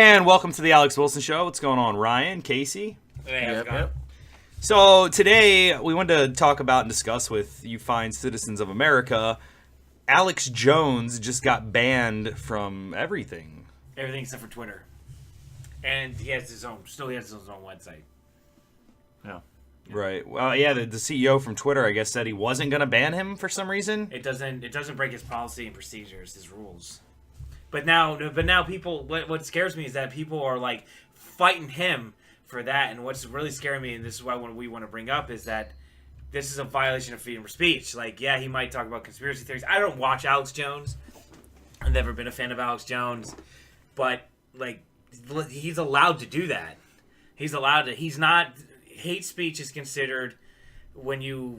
And welcome to the Alex Wilson Show. What's going on, Ryan, Casey? Hey, how's it going? So today we wanted to talk about and discuss with you fine citizens of America. Alex Jones just got banned from everything. Everything except for Twitter. And he has his own website. Yeah. Right. Well, yeah, the CEO from Twitter, I guess, said he wasn't going to ban him for some reason. It doesn't break his policy and procedures, his rules. But now people, what scares me is that people are like fighting him for that. And what's really scaring me, and this is why we want to bring up, is that this is a violation of freedom of speech. Like, yeah, he might talk about conspiracy theories. I don't watch Alex Jones. I've never been a fan of Alex Jones. But, like, he's allowed to do that. He's not... Hate speech is considered when you're...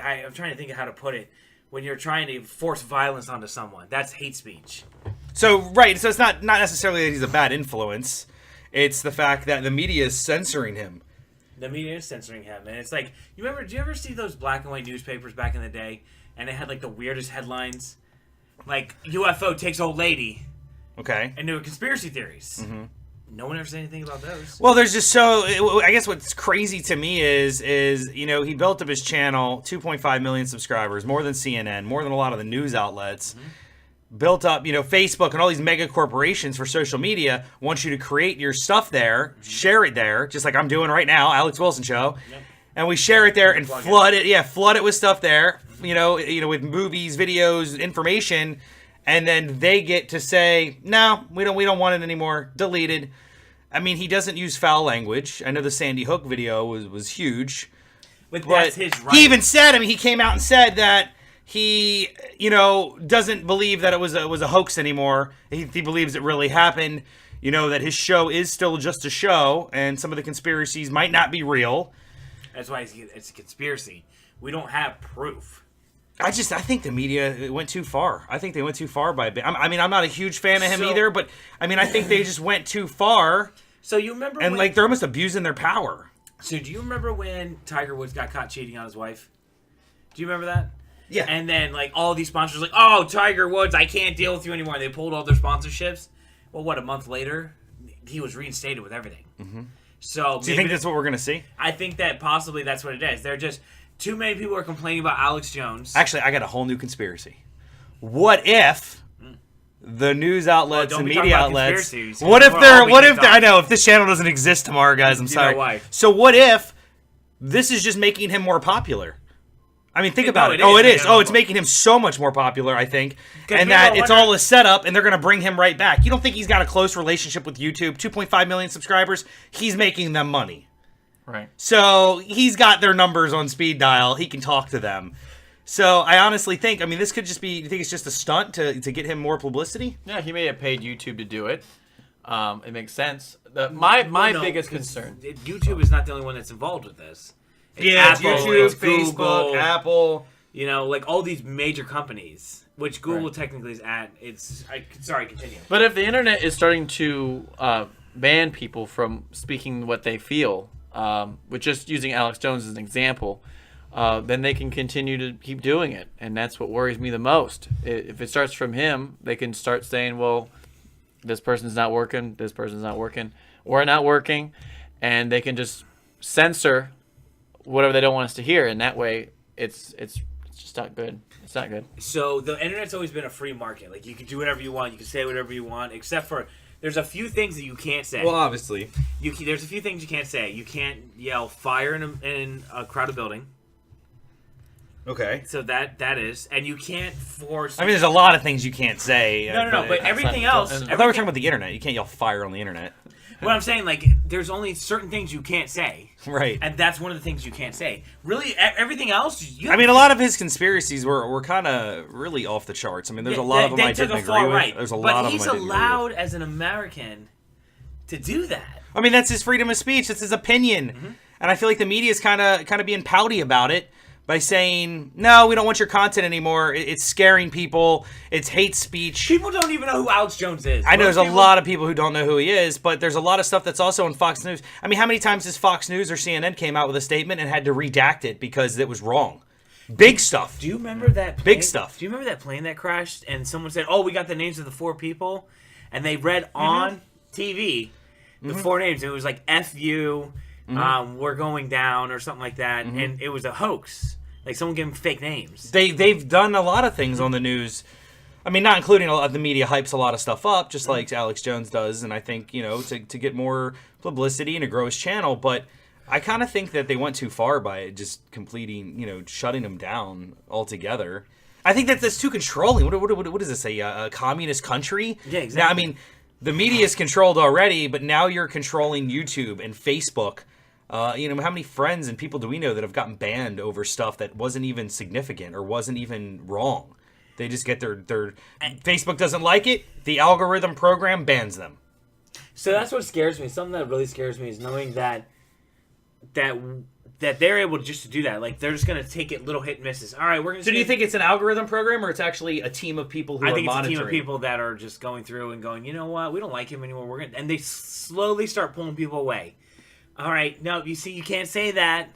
I'm trying to think of how to put it. When you're trying to force violence onto someone. That's hate speech. So, right. So it's not necessarily that he's a bad influence. It's the fact that the media is censoring him. The media is censoring him. And it's like, do you ever see those black and white newspapers back in the day? And they had like the weirdest headlines? Like, UFO takes old lady. Okay. And there were conspiracy theories. Mm-hmm. No one ever said anything about those. Well, there's just I guess what's crazy to me is he built up his channel, 2.5 million subscribers, more than CNN, more than a lot of the news outlets. Mm-hmm. Built up, Facebook and all these mega corporations for social media want you to create your stuff there, mm-hmm. share it there, just like I'm doing right now, Alex Wilson Show. Yep. And we share it there and flood it with stuff there, mm-hmm. With movies, videos, information. And then they get to say, no, we don't want it anymore. Deleted. I mean, he doesn't use foul language. I know the Sandy Hook video was huge. But that's his right. He even said, he came out and said that he, doesn't believe that it was a hoax anymore. He believes it really happened. That his show is still just a show, and some of the conspiracies might not be real. That's why it's a conspiracy. We don't have proof. I think the media went too far. I think they went too far I'm not a huge fan of him either, but I think they just went too far. So you remember they're almost abusing their power. So do you remember when Tiger Woods got caught cheating on his wife? Do you remember that? Yeah. And then all these sponsors were like, oh, Tiger Woods, I can't deal with you anymore. And they pulled all their sponsorships. Well, a month later, he was reinstated with everything. Mm-hmm. So do you think that's what we're going to see? I think that possibly that's what it is. They're just... Too many people are complaining about Alex Jones. Actually, I got a whole new conspiracy. What if the news outlets and media outlets... What if I know, if this channel doesn't exist tomorrow, guys, I'm sorry. Why? So what if this is just making him more popular? Think about it. It is. It's making him so much more popular, I think. And that it's all a setup, and they're going to bring him right back. You don't think he's got a close relationship with YouTube? 2.5 million subscribers. He's making them money. Right. So he's got their numbers on speed dial. He can talk to them. So I honestly think, this could just be, you think it's just a stunt to get him more publicity? Yeah, he may have paid YouTube to do it. It makes sense. My biggest concern. YouTube is not the only one that's involved with this. It's Apple, YouTube, it's Facebook, Google, Apple. All these major companies, which Google technically is at. Sorry, continue. But if the internet is starting to ban people from speaking what they feel, with just using Alex Jones as an example, then they can continue to keep doing it. And that's what worries me the most. If it starts from him, they can start saying, well, this person's not working, we're not working, and they can just censor whatever they don't want us to hear. And that way, it's just not good. It's not good. So the internet's always been a free market. Like, you can do whatever you want, you can say whatever you want, except for... There's a few things that you can't say. Well, obviously. There's a few things you can't say. You can't yell fire in a crowded building. Okay. So that is. And you can't force... there's a lot of things you can't say. No. But everything else... I thought we were talking about the internet. You can't yell fire on the internet. What I'm saying, there's only certain things you can't say. Right. And that's one of the things you can't say. Really, everything else... a lot of his conspiracies were kind of really off the charts. There's a lot of them I didn't agree with. There's a lot of them I didn't agree with. But he's allowed, as an American, to do that. That's his freedom of speech. That's his opinion. Mm-hmm. And I feel like the media is kind of being pouty about it. By saying, no, we don't want your content anymore. It's scaring people. It's hate speech. People don't even know who Alex Jones is. I know there's a lot of people who don't know who he is, but there's a lot of stuff that's also on Fox News. How many times has Fox News or CNN came out with a statement and had to redact it because it was wrong? Big stuff. Do you remember that plane? Big stuff. Do you remember that plane that crashed and someone said, oh, we got the names of the 4 people? and they read on TV the 4 names. It was like F you, we're going down, or something like that, and it was a hoax. Like someone gave them fake names. They've done a lot of things on the news. I mean, not including a lot of the media hypes a lot of stuff up, just like Alex Jones does, and I think, to get more publicity and to grow his channel, but I kind of think that they went too far by just completing, shutting him down altogether. I think that's too controlling. What does this say? A communist country? Yeah, exactly. Now, I mean, the media is controlled already, but now you're controlling YouTube and Facebook. How many friends and people do we know that have gotten banned over stuff that wasn't even significant or wasn't even wrong? They just get their Facebook doesn't like it. The algorithm program bans them. So that's what scares me. Something that really scares me is knowing that they're able to do that. Like they're just gonna take it little hit and misses. All right, we're gonna. So do you think it's an algorithm program or it's actually a team of people who are monitoring? I think it's a team of people that are just going through and going, you know what, we don't like him anymore. And they slowly start pulling people away. All right, no, you see, you can't say that.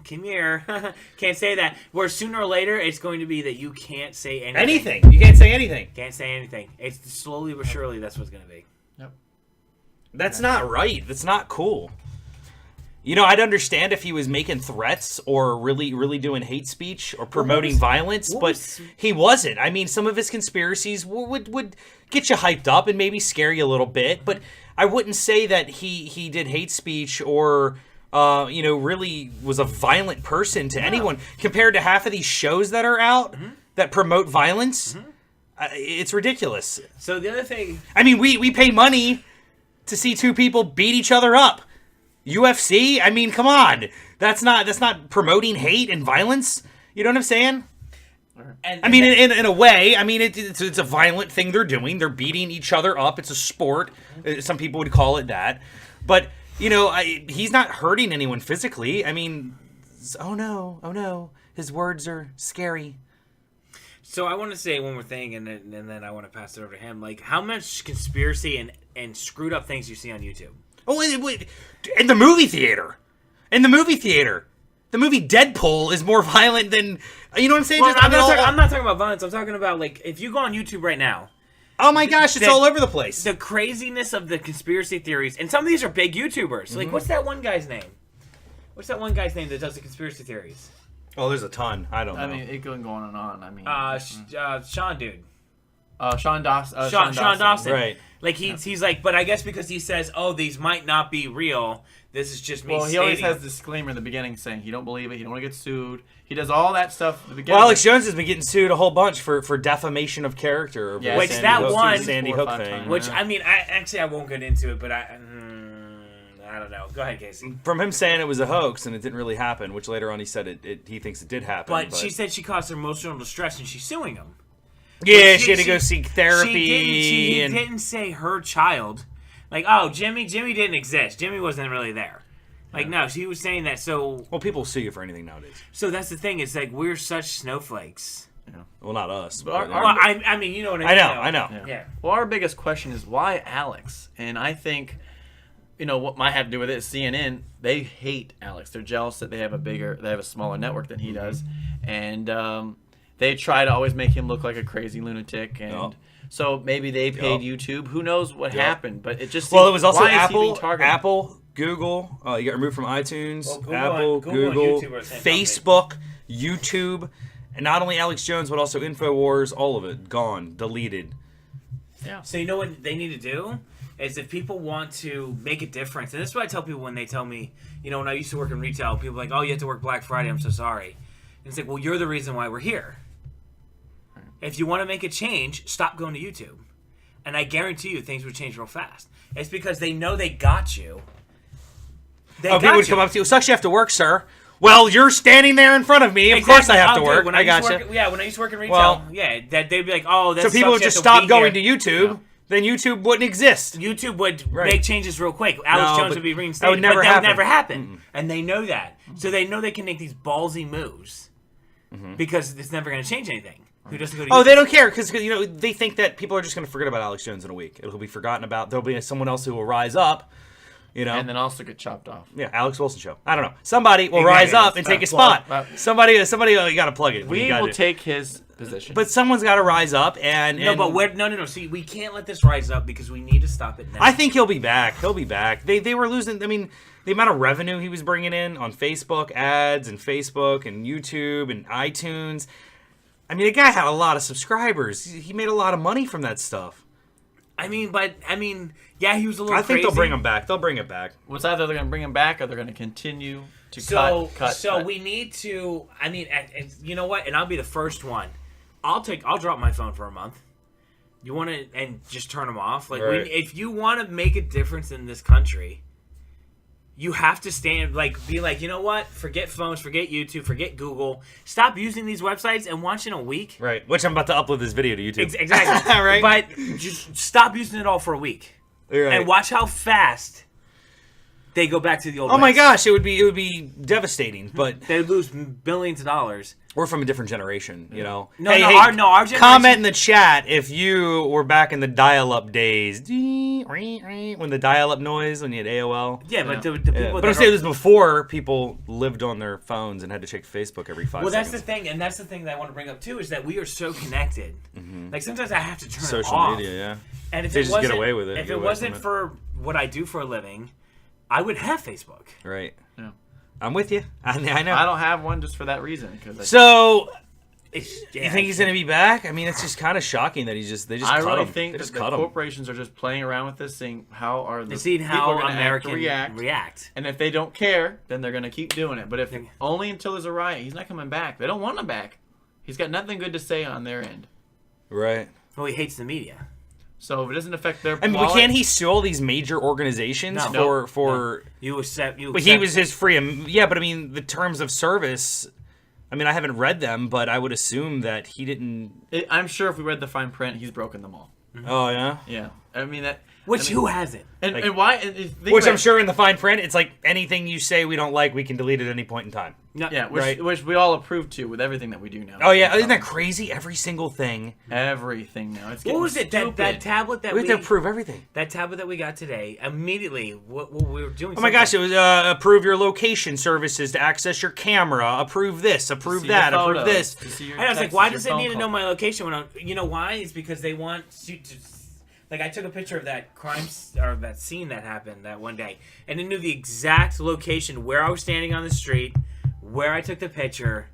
Come here. Can't say that. Where sooner or later, it's going to be that you can't say anything. Anything. You can't say anything. Can't say anything. It's slowly but surely that's what's going to be. Yep. That's not right. That's not cool. I'd understand if he was making threats or really, really doing hate speech or promoting violence, but he wasn't. I mean, some of his conspiracies would get you hyped up and maybe scare you a little bit, but I wouldn't say that he did hate speech or really was a violent person to anyone compared to half of these shows that are out that promote violence. It's ridiculous. So the other thing, I mean, we pay money to see two people beat each other up. UFC? I mean, come on. That's not promoting hate and violence. You know what I'm saying? I mean, in a way, I mean, it's a violent thing they're doing. They're beating each other up. It's a sport. Some people would call it that. But, he's not hurting anyone physically. I mean, oh no. His words are scary. So I want to say one more thing, and then I want to pass it over to him. Like, how much conspiracy and screwed up things you see on YouTube? Oh, in the movie theater. The movie Deadpool is more violent than... You know what I'm saying? Well, I'm not talking about violence. I'm talking about, like, if you go on YouTube right now... Oh my gosh, it's all over the place. The craziness of the conspiracy theories. And some of these are big YouTubers. Like, what's that one guy's name? What's that one guy's name that does the conspiracy theories? Oh, there's a ton. I don't know. I mean, it going on and on. I mean... Sean dude. Sean Dawson. Sean Dawson. Right. Like, he's like, but I guess because he says, oh, these might not be real, this is just me Well, he stating. always has a disclaimer in the beginning saying he don't believe it, he don't want to get sued. He does all that stuff at the beginning. Well, Alex Jones has been getting sued a whole bunch for defamation of character. Over which that one... Sandy Hook thing. Which, I mean, I won't get into it, but I don't know. Go ahead, Casey. From him saying it was a hoax and it didn't really happen, which later on he said he thinks it did happen. But she said she caused her emotional distress and she's suing him. Yeah, she had to go seek therapy. She didn't say her child. Like, oh, Jimmy didn't exist. Jimmy wasn't really there. Like, no, she was saying that, so... Well, people sue you for anything nowadays. So that's the thing. It's like, we're such snowflakes. Yeah. Well, not us. But I mean, you know what I mean. I know. Yeah. Well, our biggest question is, why Alex? And I think... what might have to do with it is CNN. They hate Alex. They're jealous that they have a smaller network than he does, and they try to always make him look like a crazy lunatic. And so maybe they paid YouTube. Who knows what happened? But it just seems, it was also Apple, Google. You got removed from iTunes. Well, Google, YouTube are the same Facebook, YouTube, and not only Alex Jones but also InfoWars. All of it gone, deleted. Yeah. So you know what they need to do? Is if people want to make a difference, and this is what I tell people when they tell me, when I used to work in retail, people are like, oh, you have to work Black Friday, I'm so sorry. And it's like, well, you're the reason why we're here. If you want to make a change, stop going to YouTube. And I guarantee you things would change real fast. It's because they know they got you. People would come up to you, sucks you have to work, sir. Well, you're standing there in front of me. Of course I have to work. I got you. Yeah, when I used to work in retail, they'd be like, oh, that's so people would just stop going to YouTube. No. Then YouTube wouldn't exist. YouTube would make changes real quick. Alex Jones would be reinstated. That would never happen. That would never happen. And they know that. So they know they can make these ballsy moves because it's never going to change anything. Who doesn't go to YouTube? They don't care because they think that people are just going to forget about Alex Jones in a week. It'll be forgotten about. There'll be someone else who will rise up, You know, And then also get chopped off. yeah, Alex Wilson show. I don't know. Somebody will Exactly. rise up and take a Plug. spot. Somebody, you got to plug it. We You gotta will do. take his position. But someone's got to rise up and. No, and but no. See, we can't let this rise up because we need to stop it now. I think he'll be back. He'll be back. They were losing. I mean, the amount of revenue he was bringing in on Facebook ads and Facebook and YouTube and iTunes. I mean, the guy had a lot of subscribers. He made a lot of money from that stuff. yeah, he was a little. I think crazy. they'll bring him back. They'll bring it back. Well, it's either they're going to bring him back or they're going to continue to cut. So we need to. You know what? And I'll be the first one. I'll drop my phone for a month. You want to and just turn them off. Like, Right. if you want to make a difference in this country, you have to be like, you know what? Forget phones, forget YouTube, forget Google. Stop using these websites and watch in a week. Right. Which I'm about to upload this video to YouTube. Exactly. Right. But just stop using it all for a week. Right. And watch how fast they go back to the old. Oh my ways. gosh, it would be devastating. But They lose billions of dollars. we're from a different generation, you know. No, our generation. Comment in the chat if you were back in the dial-up days, when the dial-up noise when you had AOL. Yeah, but the Yeah. people. But I'm that saying are- it was before people lived on their phones and had to check Facebook every 5 Well, seconds. that's the thing, and that's the thing that I want to bring up too, is that we are so connected. Like sometimes I have to turn it Social off. media, yeah. And if They it just get wasn't, away with it, if get it away wasn't from it. for what I do for a living, I would have Facebook. Right. Yeah. I'm with you. I know. I don't have one just for that reason. So, It's, you think he's going to be back? I mean, it's just kind of shocking that they just I cut really him. think They that just the cut him. corporations are just playing around with this, saying how are the to see people how gonna Americans react. And if they don't care, then they're going to keep doing it. But if only until there's a riot, he's not coming back. They don't want him back. He's got nothing good to say on their end. Right. Well, he hates the media. So if it doesn't affect their I mean, wallet, can't he sue all these major organizations No. for? You accept. But he was his free. Yeah, but I mean, the terms of service. I mean, I haven't read them, but I would assume that he didn't. I'm sure if we read the fine print, he's broken them all. Oh yeah. Yeah, I mean that. Which who hasn't? And why? Think Which about I'm it. sure in the fine print, it's like anything you say we don't like, we can delete at any point in time. No, Yeah, Right. which we all approve to with everything that we do now. Oh yeah, isn't that crazy? Every single thing. Everything now. It's What was it? That tablet that We we have to approve everything. that tablet that we got today. Immediately, what we were doing. Oh my gosh, it was approve your location services to access your camera. Approve this. Approve that. Approve this. I was like, why does it need to know my location when I'm? You know why? It's because they want you to. Like, I took a picture of that or that scene that happened that one day, and it knew the exact location where I was standing on the street, where I took the picture.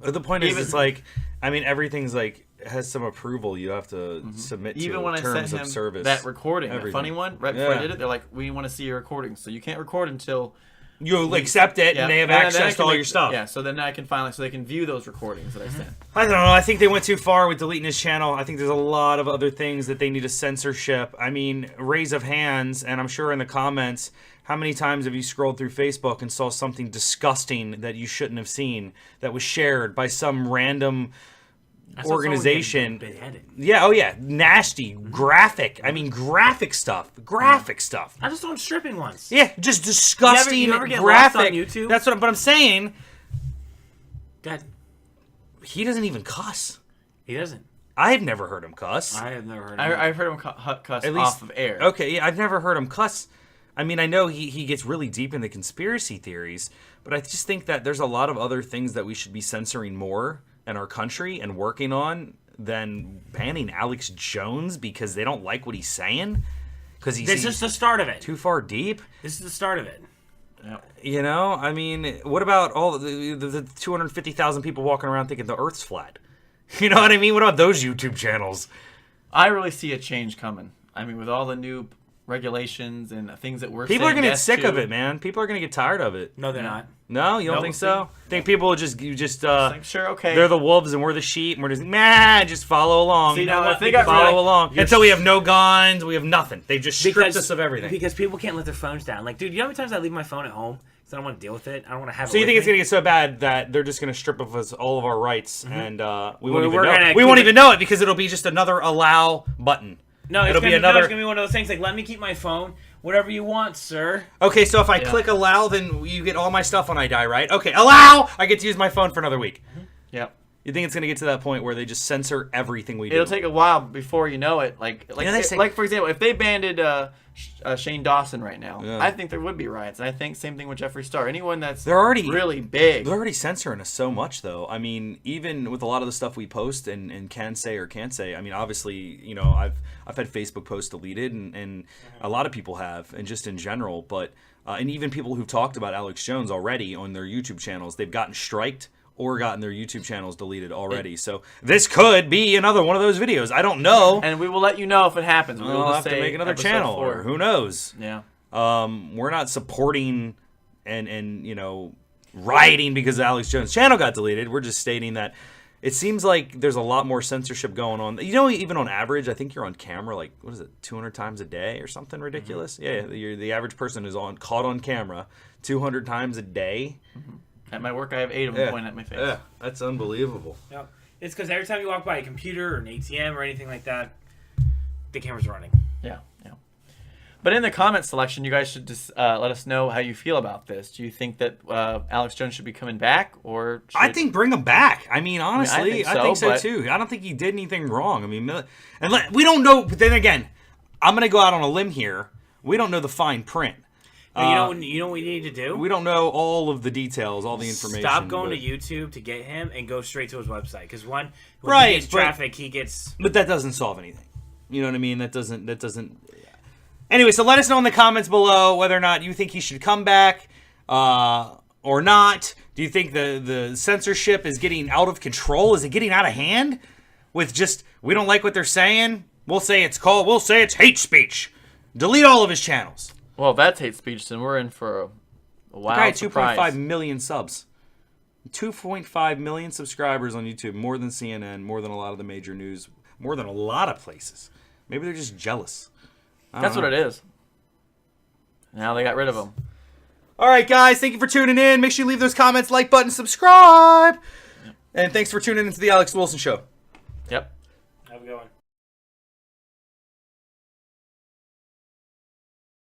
The point is, it's like, I mean, everything's like has some approval you have to submit to. Even when I terms sent of him service. that recording, that everything. funny one, right before I Yeah. did it, they're like, we want to see your recording. So you can't record until... You accept it, and they have then I access can to all make- your stuff. Yeah, so then I can finally, so they can view those recordings that I sent. I don't know. I think they went too far with deleting his channel. I think there's a lot of other things that they need to censorship. I mean, raise of hands, and I'm sure in the comments, how many times have you scrolled through Facebook and saw something disgusting that you shouldn't have seen that was shared by some random organization? Yeah, oh yeah, nasty, graphic. I mean, graphic stuff. Graphic stuff. I just saw him stripping once. Yeah, just disgusting, You ever get lost graphic. on YouTube? That's what. But I'm saying, God, he doesn't even cuss. he doesn't. I've never heard him cuss. I have never heard. Of I've heard him cuss At least- off of air. Okay, yeah, I've never heard him cuss. I mean, I know he gets really deep in the conspiracy theories, but I just think that there's a lot of other things that we should be censoring more in our country and working on than banning Alex Jones because they don't like what he's saying. Because This is the start of it. too far deep. This is the start of it. You know, I mean, what about all the 250,000 people walking around thinking the Earth's flat? You know what I mean? What about those YouTube channels? I really see a change coming. I mean, with all the new regulations and things that we're People are saying going to get yes sick to, of it, man. People are going to get tired of it. No, they're not. No, you don't No, think see? so? Think people will just Like, sure, okay. they're the wolves and we're the sheep and we're just follow along. See, now what? I think I follow along You're until we have no guns, we have nothing. They just stripped us of everything. Because people can't let their phones down. Like, dude, you know how many times I leave my phone at home because I don't want to deal with it. I don't want to have. So it you think with it's gonna me? get so bad that they're just gonna strip of us all of our rights and we We're won't even gonna know. We keep won't it- even know it because it'll be just another allow button. No, it's it'll gonna be another. it's gonna be one of those things like, let me keep my phone. Whatever you want, sir. Okay, so if I click allow, then you get all my stuff when I die, right? Okay, allow. I get to use my phone for another week. Yep. You think it's going to get to that point where they just censor everything we do? It'll take a while before you know it. Like for example, if they banded Shane Dawson right now, I think there would be riots. And I think same thing with Jeffree Star. Anyone that's really big. They're already censoring us so much, though. I mean, even with a lot of the stuff we post and can say or can't say. I mean, obviously, you know, I've had Facebook posts deleted, and a lot of people have, and just in general. But and even people who've talked about Alex Jones already on their YouTube channels, they've gotten striked or gotten their YouTube channels deleted already. So this could be another one of those videos. I don't know. And we will let you know if it happens. We'll have to make another channel, or who knows. Yeah. We're not supporting and you know, rioting because Alex Jones' channel got deleted. We're just stating that it seems like there's a lot more censorship going on. You know, even on average, I think you're on camera like, what is it, 200 times a day or something ridiculous? Mm-hmm. Yeah, the average person is caught on camera 200 times a day. Mm-hmm. At my work, I have 8 of them pointing at my face. Yeah, that's unbelievable. Yep. It's because every time you walk by a computer or an ATM or anything like that, the camera's running. Yeah. But in the comment selection, you guys should just let us know how you feel about this. Do you think that Alex Jones should be coming back, or I think bring him back. I mean, honestly, I think so too. I don't think he did anything wrong. I mean, we don't know. But then again, I'm going to go out on a limb here. We don't know the fine print. You know what we need to do? We don't know all of the details, all the information. Stop going to YouTube to get him and go straight to his website. Because when he gets traffic, he gets... But that doesn't solve anything. You know what I mean? That doesn't... Anyway, so let us know in the comments below whether or not you think he should come back or not. Do you think the censorship is getting out of control? Is it getting out of hand? With just, we don't like what they're saying? We'll say it's hate speech. Delete all of his channels. Well, if that's hate speech, then we're in for a wild surprise. surprise. 2.5 million subs. 2.5 million subscribers on YouTube. More than CNN, more than a lot of the major news, more than a lot of places. Maybe they're just jealous. That's what it is. Now they got rid of him. All right, guys. Thank you for tuning in. Make sure you leave those comments, like button, subscribe. Yep. And thanks for tuning into the Alex Wilson Show. Yep. Have a good one.